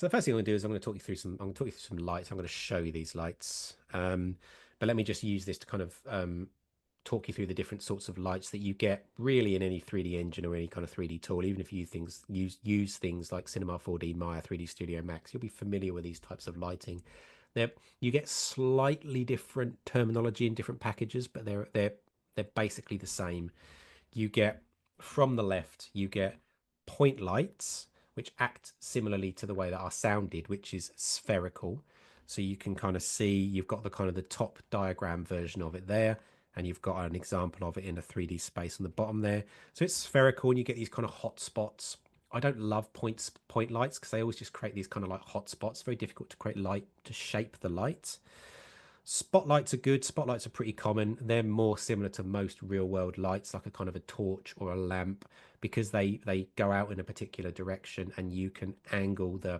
So the first thing I'm going to do is I'm going to talk you through some lights. I'm going to show you these lights. But let me just use this to kind of talk you through the different sorts of lights that you get really in any 3D engine or any kind of 3D tool. Even if you use things like Cinema 4D, Maya, 3D Studio Max, you'll be familiar with these types of lighting. Now, you get slightly different terminology in different packages, but they're basically the same. You get from the left, you get point lights, which act similarly to the way that our sound did, which is spherical. So you can kind of see you've got the kind of the top diagram version of it there, and you've got an example of it in a 3D space on the bottom there. So it's spherical, and you get these kind of hot spots. I don't love point lights because they always just create these kind of like hot spots. Very difficult to create light to shape the light. Spotlights are good. Spotlights are pretty common. They're more similar to most real world lights, like a kind of a torch or a lamp, because they go out in a particular direction and you can angle the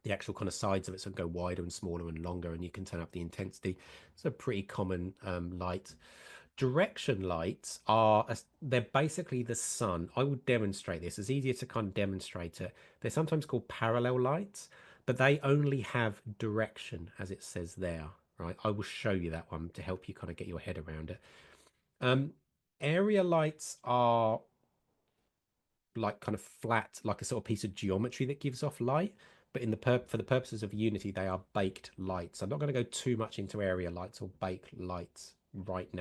actual kind of sides of it so it can go wider and smaller and longer, and you can turn up the intensity. It's a pretty common light. Direction lights they're basically the sun. I will demonstrate this. It's easier to kind of demonstrate it. They're sometimes called parallel lights, but they only have direction as it says there, right? I will show you that one to help you kind of get your head around it. Um, area lights are like kind of flat, like a sort of piece of geometry that gives off light. But for the purposes of Unity, they are baked lights. I'm not going to go too much into area lights or baked lights right now.